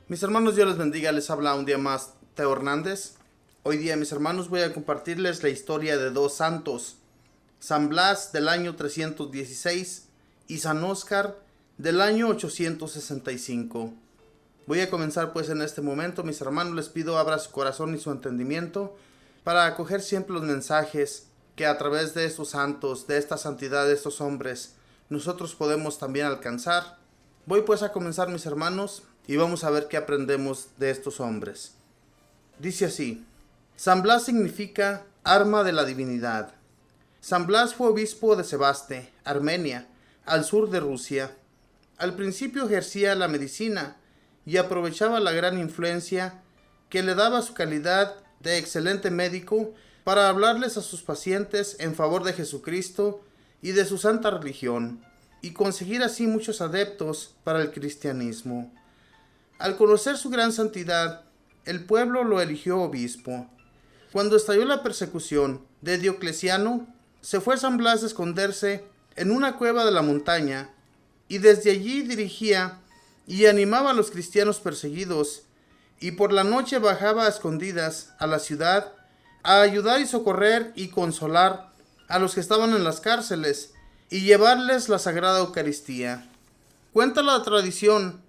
Mis hermanos, Dios les bendiga, les habla un día más Teo Hernández. Hoy día, mis hermanos, voy a compartirles la historia de dos santos, San Blas del año 316 y San Óscar del año 865. Voy a comenzar pues en este momento, mis hermanos, les pido abra su corazón y su entendimiento para acoger siempre los mensajes que a través de estos santos, de esta santidad de estos hombres, nosotros podemos también alcanzar. Voy pues a comenzar, mis hermanos, y vamos a ver qué aprendemos de estos hombres. Dice así: San Blas significa arma de la divinidad. San Blas fue obispo de Sebaste, Armenia, al sur de Rusia. Al principio ejercía la medicina y aprovechaba la gran influencia que le daba su calidad de excelente médico para hablarles a sus pacientes en favor de Jesucristo y de su santa religión, y conseguir así muchos adeptos para el cristianismo. Al conocer su gran santidad, el pueblo lo eligió obispo. Cuando estalló la persecución de Diocleciano, se fue San Blas a esconderse en una cueva de la montaña, y desde allí dirigía y animaba a los cristianos perseguidos, y por la noche bajaba a escondidas a la ciudad a ayudar y socorrer y consolar a los que estaban en las cárceles y llevarles la Sagrada Eucaristía. Cuenta la tradición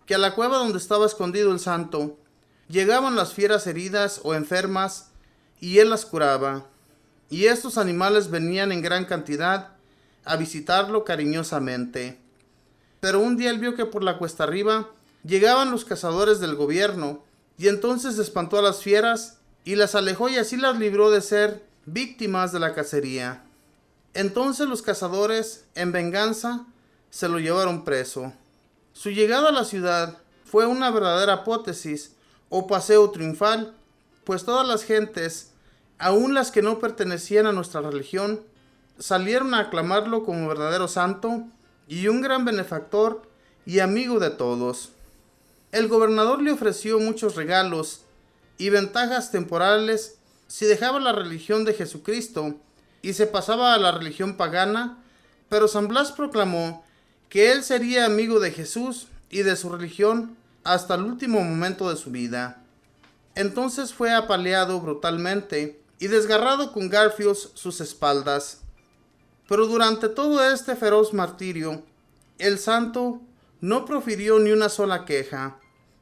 que a la cueva donde estaba escondido el santo llegaban las fieras heridas o enfermas y él las curaba, y estos animales venían en gran cantidad a visitarlo cariñosamente. Pero un día él vio que por la cuesta arriba llegaban los cazadores del gobierno, y entonces espantó a las fieras y las alejó, y así las libró de ser víctimas de la cacería. Entonces los cazadores, en venganza, se lo llevaron preso. Su llegada a la ciudad fue una verdadera apótesis o paseo triunfal, pues todas las gentes, aun las que no pertenecían a nuestra religión, salieron a aclamarlo como verdadero santo y un gran benefactor y amigo de todos. El gobernador le ofreció muchos regalos y ventajas temporales si dejaba la religión de Jesucristo y se pasaba a la religión pagana, pero San Blas proclamó que él sería amigo de Jesús y de su religión hasta el último momento de su vida. Entonces fue apaleado brutalmente y desgarrado con garfios sus espaldas. Pero durante todo este feroz martirio, el santo no profirió ni una sola queja.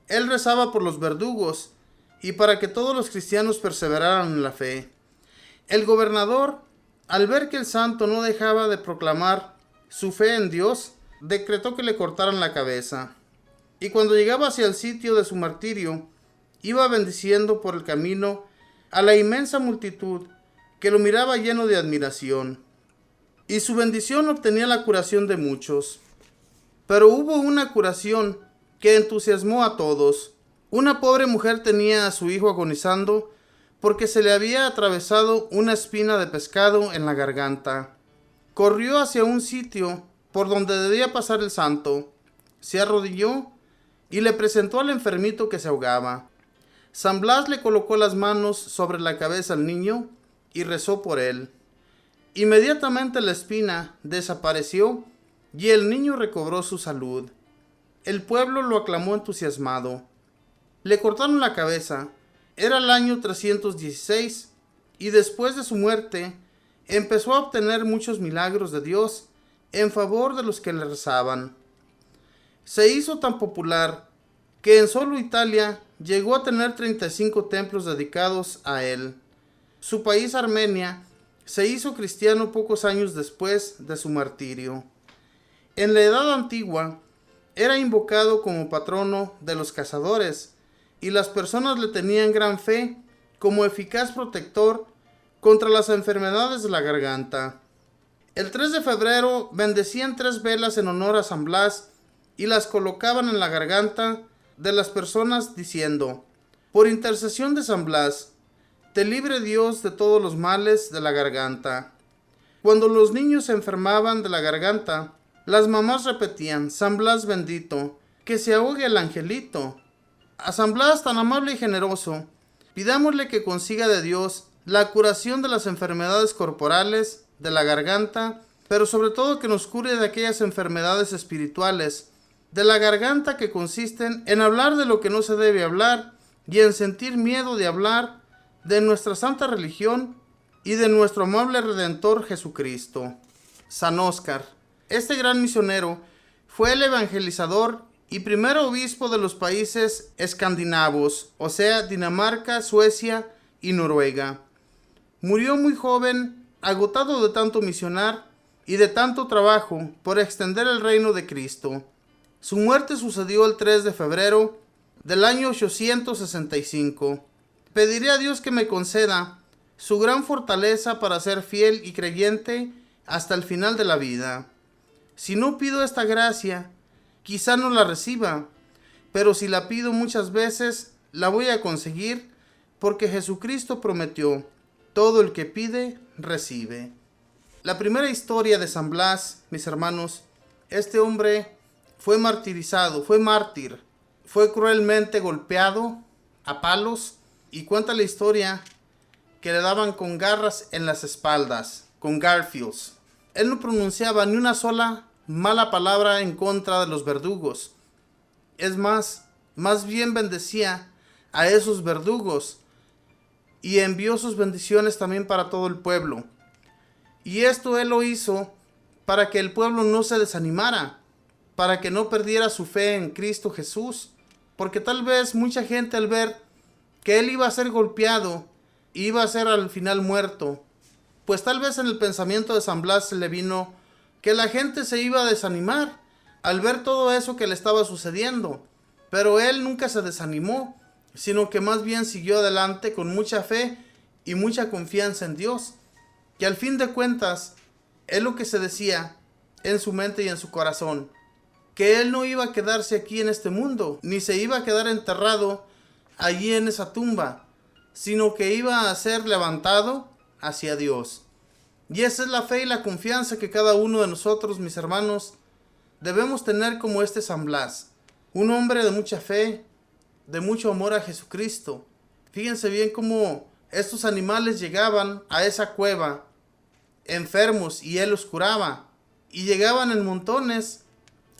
Él rezaba por los verdugos y para que todos los cristianos perseveraran en la fe. El gobernador, al ver que el santo no dejaba de proclamar su fe en Dios, decretó que le cortaran la cabeza. Y cuando llegaba hacia el sitio de su martirio, iba bendiciendo por el camino a la inmensa multitud que lo miraba lleno de admiración. Y su bendición obtenía la curación de muchos. Pero hubo una curación que entusiasmó a todos. Una pobre mujer tenía a su hijo agonizando porque se le había atravesado una espina de pescado en la garganta. Corrió hacia un sitio por donde debía pasar el santo, se arrodilló y le presentó al enfermito que se ahogaba. San Blas le colocó las manos sobre la cabeza al niño y rezó por él. Inmediatamente la espina desapareció y el niño recobró su salud. El pueblo lo aclamó entusiasmado. Le cortaron la cabeza. Era el año 316 y después de su muerte empezó a obtener muchos milagros de Dios en favor de los que le rezaban. Se hizo tan popular que en solo Italia llegó a tener 35 templos dedicados a él. Su país, Armenia, se hizo cristiano pocos años después de su martirio. En la Edad Antigua era invocado como patrono de los cazadores y las personas le tenían gran fe como eficaz protector contra las enfermedades de la garganta. El 3 de febrero bendecían 3 velas en honor a San Blas y las colocaban en la garganta de las personas diciendo: por intercesión de San Blas, te libre Dios de todos los males de la garganta. Cuando los niños se enfermaban de la garganta, las mamás repetían: San Blas bendito, que se ahogue el angelito. A San Blas tan amable y generoso, pidámosle que consiga de Dios la curación de las enfermedades corporales, de la garganta, pero sobre todo que nos cure de aquellas enfermedades espirituales de la garganta, que consisten en hablar de lo que no se debe hablar y en sentir miedo de hablar de nuestra santa religión y de nuestro amable Redentor Jesucristo. San Óscar. Este gran misionero fue el evangelizador y primer obispo de los países escandinavos, o sea, Dinamarca, Suecia y Noruega. Murió muy joven, agotado de tanto misionar y de tanto trabajo por extender el reino de Cristo. Su muerte sucedió el 3 de febrero del año 865. Pediré a Dios que me conceda su gran fortaleza para ser fiel y creyente hasta el final de la vida. Si no pido esta gracia, quizá no la reciba, pero si la pido muchas veces, la voy a conseguir, porque Jesucristo prometió: todo el que pide, recibe. La primera historia de San Blas, mis hermanos, este hombre fue martirizado, fue mártir, fue cruelmente golpeado a palos, y cuenta la historia que le daban con garras en las espaldas, con garfios. Él no pronunciaba ni una sola mala palabra en contra de los verdugos. Es más bien bendecía a esos verdugos y envió sus bendiciones también para todo el pueblo. Y esto él lo hizo para que el pueblo no se desanimara, para que no perdiera su fe en Cristo Jesús, porque tal vez mucha gente, al ver que él iba a ser golpeado, iba a ser al final muerto, pues tal vez en el pensamiento de San Blas se le vino que la gente se iba a desanimar al ver todo eso que le estaba sucediendo. Pero él nunca se desanimó, sino que más bien siguió adelante con mucha fe y mucha confianza en Dios, que al fin de cuentas es lo que se decía en su mente y en su corazón, que él no iba a quedarse aquí en este mundo, ni se iba a quedar enterrado allí en esa tumba, sino que iba a ser levantado hacia Dios. Y esa es la fe y la confianza que cada uno de nosotros, mis hermanos, debemos tener como este San Blas, un hombre de mucha fe, de mucho amor a Jesucristo. Fíjense bien cómo estos animales llegaban a esa cueva enfermos y él los curaba, y llegaban en montones.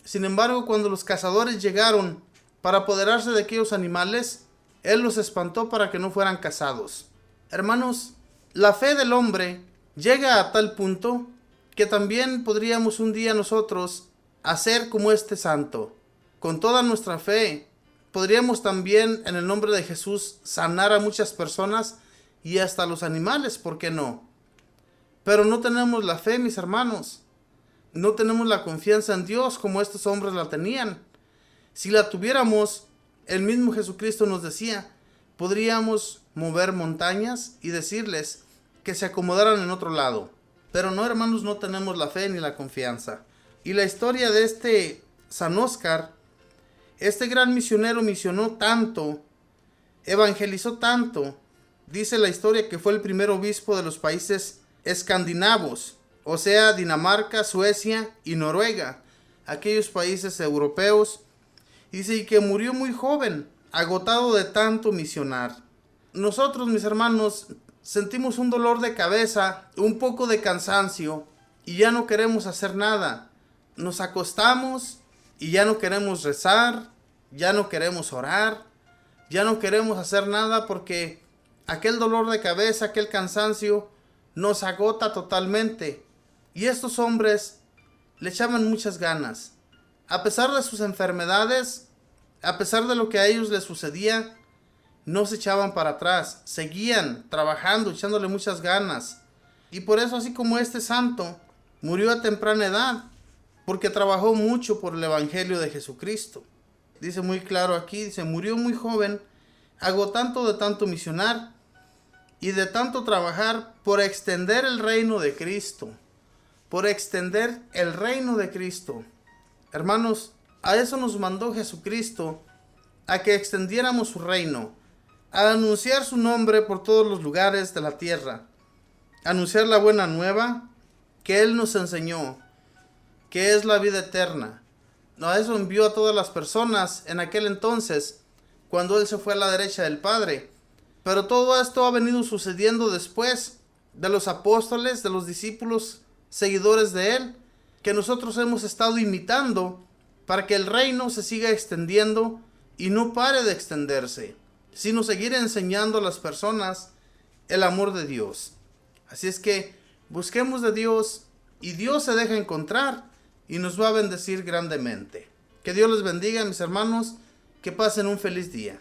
Sin embargo, cuando los cazadores llegaron para apoderarse de aquellos animales, él los espantó para que no fueran cazados. Hermanos, la fe del hombre llega a tal punto que también podríamos un día nosotros hacer como este santo. Con toda nuestra fe podríamos también, en el nombre de Jesús, sanar a muchas personas y hasta los animales, ¿por qué no? Pero no tenemos la fe, mis hermanos. No tenemos la confianza en Dios como estos hombres la tenían. Si la tuviéramos, el mismo Jesucristo nos decía, podríamos mover montañas y decirles que se acomodaran en otro lado. Pero no, hermanos, no tenemos la fe ni la confianza. Y la historia de este San Óscar, este gran misionero misionó tanto, evangelizó tanto. Dice la historia que fue el primer obispo de los países escandinavos, o sea, Dinamarca, Suecia y Noruega, aquellos países europeos. Dice, y que murió muy joven, agotado de tanto misionar. Nosotros, mis hermanos, sentimos un dolor de cabeza, un poco de cansancio, y ya no queremos hacer nada. Nos acostamos y ya no queremos rezar, ya no queremos orar, ya no queremos hacer nada porque aquel dolor de cabeza, aquel cansancio, nos agota totalmente. Y estos hombres le echaban muchas ganas. A pesar de sus enfermedades, a pesar de lo que a ellos les sucedía, no se echaban para atrás, seguían trabajando, echándole muchas ganas. Y por eso, así como este santo murió a temprana edad, porque trabajó mucho por el Evangelio de Jesucristo. Dice muy claro aquí, dice, murió muy joven, agotando de tanto misionar y de tanto trabajar por extender el reino de Cristo. Por extender el reino de Cristo. Hermanos, a eso nos mandó Jesucristo, a que extendiéramos su reino, a anunciar su nombre por todos los lugares de la tierra, anunciar la buena nueva que Él nos enseñó, que es la vida eterna. A eso envió a todas las personas en aquel entonces, cuando Él se fue a la derecha del Padre. Pero todo esto ha venido sucediendo después de los apóstoles, de los discípulos, seguidores de Él, que nosotros hemos estado imitando para que el reino se siga extendiendo y no pare de extenderse, sino seguir enseñando a las personas el amor de Dios. Así es que busquemos de Dios y Dios se deja encontrar y nos va a bendecir grandemente. Que Dios les bendiga, mis hermanos, que pasen un feliz día.